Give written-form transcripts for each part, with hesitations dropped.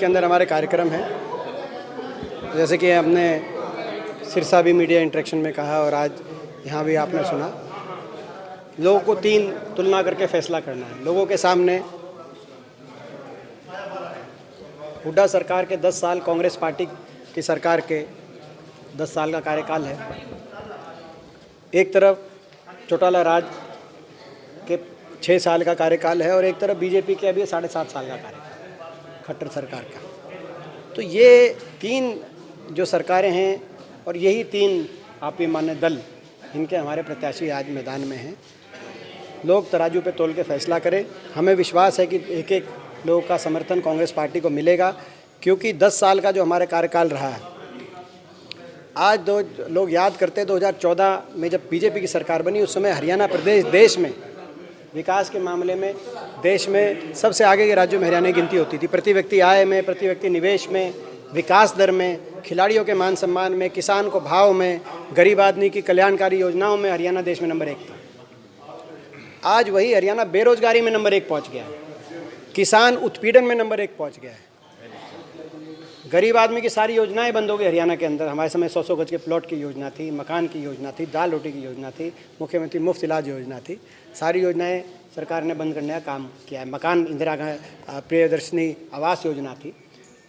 के अंदर हमारे कार्यक्रम हैं, जैसे कि हमने सिरसा भी मीडिया इंटरेक्शन में कहा और आज यहाँ भी आपने सुना। लोगों को तीन तुलना करके फैसला करना है। लोगों के सामने हुड्डा सरकार के 10 साल, कांग्रेस पार्टी की सरकार के 10 साल का कार्यकाल है। एक तरफ चौटाला राज के 6 साल का कार्यकाल है और एक तरफ बीजेपी के अभी 7.5 साल का कार्यकाल खट्टर सरकार का। तो ये तीन जो सरकारें हैं और यही तीन आप मान्य दल, इनके हमारे प्रत्याशी आज मैदान में हैं। लोग तराजू पे तोल के फैसला करें। हमें विश्वास है कि एक एक लोगों का समर्थन कांग्रेस पार्टी को मिलेगा, क्योंकि 10 साल का जो हमारा कार्यकाल रहा है, आज लोग याद करते हैं 2014 में जब बीजेपी की सरकार बनी, उस समय हरियाणा प्रदेश देश में विकास के मामले में देश में सबसे आगे के राज्यों में हरियाणा की गिनती होती थी। प्रति व्यक्ति आय में, प्रति व्यक्ति निवेश में, विकास दर में, खिलाड़ियों के मान सम्मान में, किसान को भाव में, गरीब आदमी की कल्याणकारी योजनाओं में हरियाणा देश में नंबर 1 था। आज वही हरियाणा बेरोजगारी में नंबर 1 पहुंच गया है, किसान उत्पीड़न में नंबर 1 पहुंच गया है, गरीब आदमी की सारी योजनाएं बंद हो गई हरियाणा के अंदर। हमारे समय 100 गज के प्लॉट की योजना थी, मकान की योजना थी, दाल रोटी की योजना थी, मुख्यमंत्री मुफ्त इलाज योजना थी। सारी योजनाएं सरकार ने बंद करने का काम किया है। मकान इंदिरा प्रियदर्शनी आवास योजना थी।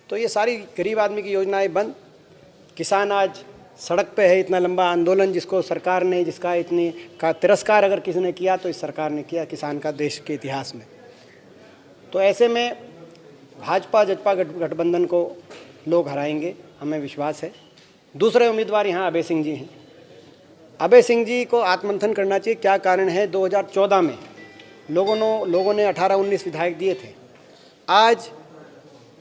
तो ये सारी गरीब आदमी की योजनाएं बंद। किसान आज सड़क पे है। इतना लंबा आंदोलन जिसको सरकार ने, जिसका इतनी का तिरस्कार अगर किसी ने किया तो इस सरकार ने किया, किसान का देश के इतिहास में। तो ऐसे में भाजपा जजपा गठबंधन को लोग हराएंगे, हमें विश्वास है। दूसरे उम्मीदवार यहाँ अभय सिंह जी हैं। अभय सिंह जी को आत्ममंथन करना चाहिए। क्या कारण है? 2014 में लोगों ने 18-19 विधायक दिए थे। आज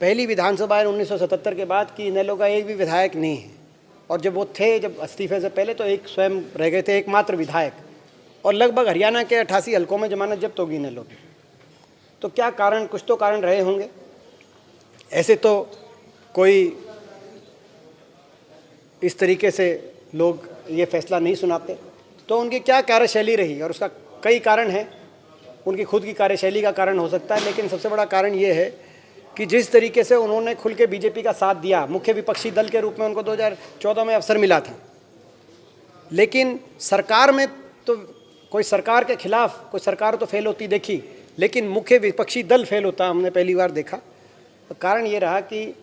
पहली विधानसभा है 1977 के बाद कि इनेलो का एक भी विधायक नहीं है, और जब वो थे, जब इस्तीफे से पहले, तो एक स्वयं रह गए थे एकमात्र विधायक, और लगभग हरियाणा के 88 हलकों में जमानत जब्त होगी इनेलो की। तो क्या कारण, कुछ तो कारण रहे होंगे। ऐसे तो कोई इस तरीके से लोग ये फैसला नहीं सुनाते। तो उनकी क्या कार्यशैली रही, और उसका कई कारण है। उनकी खुद की कार्यशैली का कारण हो सकता है, लेकिन सबसे बड़ा कारण ये है कि जिस तरीके से उन्होंने खुल के बीजेपी का साथ दिया, मुख्य विपक्षी दल के रूप में उनको 2014 में अवसर मिला था, लेकिन सरकार में तो कोई सरकार के खिलाफ कोई सरकार तो फेल होती देखी, लेकिन मुख्य विपक्षी दल फेल होता हमने पहली बार देखा। तो कारण ये रहा कि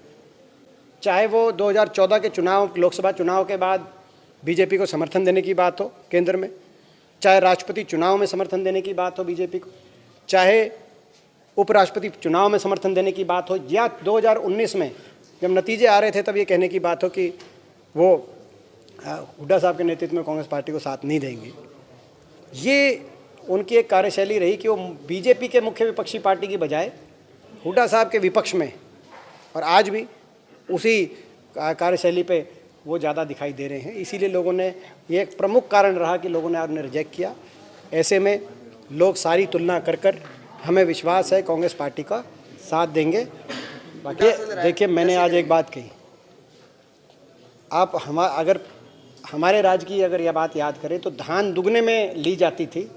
चाहे वो 2014 के चुनाव, लोकसभा चुनाव के बाद बीजेपी को समर्थन देने की बात हो केंद्र में, चाहे राष्ट्रपति चुनाव में समर्थन देने की बात हो बीजेपी को, चाहे उपराष्ट्रपति चुनाव में समर्थन देने की बात हो, या 2019 में जब नतीजे आ रहे थे तब ये कहने की बात हो कि वो हुड्डा साहब के नेतृत्व में कांग्रेस पार्टी को साथ नहीं देंगे। ये उनकी एक कार्यशैली रही कि वो बीजेपी के मुख्य विपक्षी पार्टी की बजाय हुड्डा साहब के विपक्ष में, और आज भी उसी कार्यशैली पे वो ज़्यादा दिखाई दे रहे हैं। इसीलिए लोगों ने, ये एक प्रमुख कारण रहा कि लोगों ने आपने रिजेक्ट किया। ऐसे में लोग सारी तुलना कर हमें विश्वास है कांग्रेस पार्टी का साथ देंगे। बाकी देखिए, मैंने आज एक बात कही, आप अगर हमारे राज्य की अगर यह बात याद करें तो धान दुगने में ली जाती थी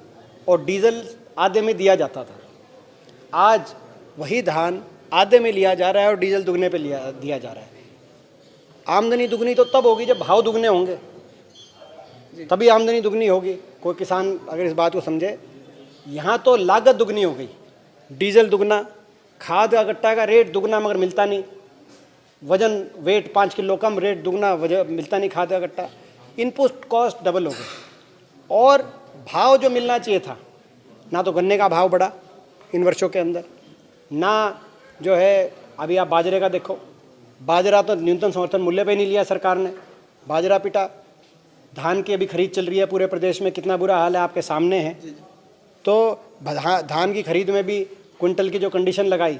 और डीजल आधे में दिया जाता था। आज वही धान आधे में लिया जा रहा है और डीजल दुगने पे दिया जा रहा है। आमदनी दुगनी तो तब होगी जब भाव दुगने होंगे, तभी आमदनी दुगनी होगी। कोई किसान अगर इस बात को समझे। यहाँ तो लागत दुगनी हो गई, डीजल दुगना, खाद का गट्टा का रेट दुगना मगर मिलता नहीं, वजन वेट 5 किलो कम, रेट दुगना, वजन मिलता नहीं खाद का गट्टा, इनपुट कॉस्ट डबल हो गई। और भाव जो मिलना चाहिए था, ना तो गन्ने का भाव बढ़ा इन वर्षों के अंदर, ना जो है अभी आप बाजरे का देखो, बाजरा तो न्यूनतम समर्थन मूल्य पे नहीं लिया सरकार ने, बाजरा पिटा। धान की अभी खरीद चल रही है पूरे प्रदेश में, कितना बुरा हाल है आपके सामने है। तो धान की खरीद में भी क्विंटल की जो कंडीशन लगाई,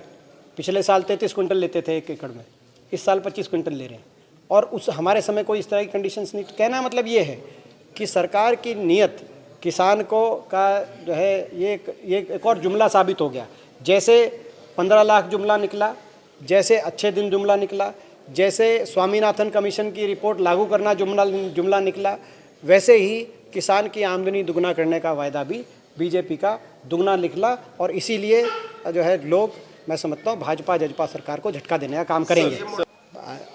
पिछले साल 33 क्विंटल लेते थे 1 एकड़ में, इस साल 25 क्विंटल ले रहे हैं, और उस हमारे समय कोई इस तरह की कंडीशंस नहीं। कहना मतलब ये है कि सरकार की नीयत किसान को का जो है ये एक और जुमला साबित हो गया। जैसे 15 लाख जुमला निकला, जैसे अच्छे दिन जुमला निकला, जैसे स्वामीनाथन कमीशन की रिपोर्ट लागू करना जुमला निकला, वैसे ही किसान की आमदनी दुगना करने का वायदा भी बीजेपी का दुगना निकला। और इसीलिए जो है लोग मैं समझता हूँ भाजपा जजपा सरकार को झटका देने का काम करेंगे।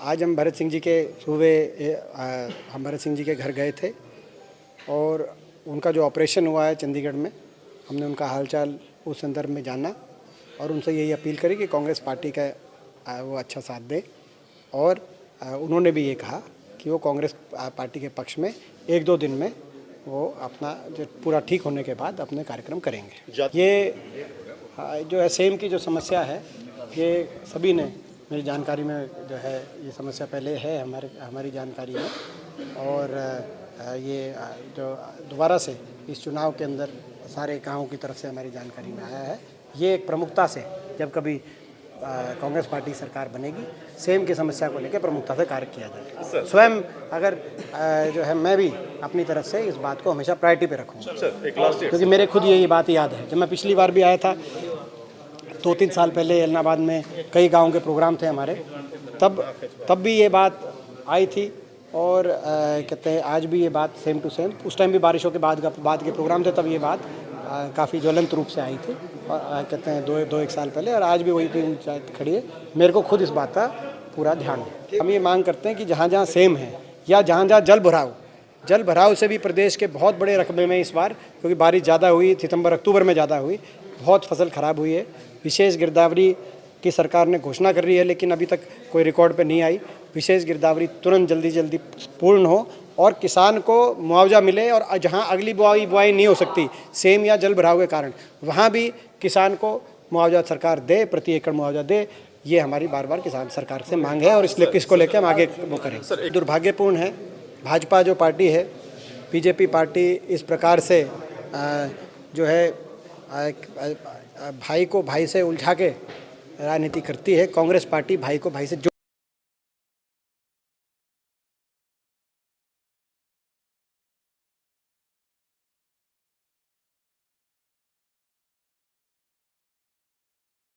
आज हम भरत सिंह जी के हम भरत सिंह जी के घर गए थे और उनका जो ऑपरेशन हुआ है चंडीगढ़ में, हमने उनका हालचाल उस संदर्भ में जाना और उनसे यही अपील करी कि कांग्रेस पार्टी का वो अच्छा साथ दें। और उन्होंने भी ये कहा कि वो कांग्रेस पार्टी के पक्ष में 1-2 दिन में वो अपना जो पूरा ठीक होने के बाद अपने कार्यक्रम करेंगे। ये जो है सेम की जो समस्या है, ये सभी ने मेरी जानकारी में जो है ये समस्या पहले है हमारी जानकारी में, और ये जो दोबारा से इस चुनाव के अंदर सारे गाँवों की तरफ से हमारी जानकारी में आया है। ये एक प्रमुखता से जब कभी कांग्रेस पार्टी सरकार बनेगी, सेम की समस्या को लेकर प्रमुखता से कार्य किया जाएगा। स्वयं अगर जो है मैं भी अपनी तरफ से इस बात को हमेशा प्रायोरिटी पे रखूँगा, क्योंकि मेरे खुद यही बात याद है। जब मैं पिछली बार भी आया था 2-3 साल पहले इलाहाबाद में, कई गाँव के प्रोग्राम थे हमारे, तब भी ये बात आई थी और कहते हैं आज भी ये बात सेम टू सेम। उस टाइम भी बारिशों के बाद के प्रोग्राम थे, तब ये बात काफ़ी ज्वलंत रूप से आई थी और कहते हैं 2-1 साल पहले, और आज भी वही टीम खड़ी है। मेरे को खुद इस बात का पूरा ध्यान है। हम ये मांग करते हैं कि जहाँ जहाँ सेम है या जहाँ जहाँ जल भराव से भी प्रदेश के बहुत बड़े रकबे में इस बार, क्योंकि बारिश ज़्यादा हुई, सितंबर-अक्टूबर में ज़्यादा हुई, बहुत फसल ख़राब हुई है। विशेष गिरदावरी की सरकार ने घोषणा कर रही है, लेकिन अभी तक कोई रिकॉर्ड पे नहीं आई। विशेष गिरदावरी तुरंत जल्दी पूर्ण हो और किसान को मुआवजा मिले, और जहां अगली बुआई नहीं हो सकती सेम या जल भराव के कारण, वहां भी किसान को मुआवजा सरकार दे, प्रति एकड़ मुआवजा दे। ये हमारी बार किसान सरकार से मांग है और इसलिए किसको लेकर हम आगे वो करें। दुर्भाग्यपूर्ण है, भाजपा जो पार्टी है, बीजेपी पार्टी इस प्रकार से जो है भाई को भाई से उलझा के राजनीति करती है। कांग्रेस पार्टी भाई को भाई से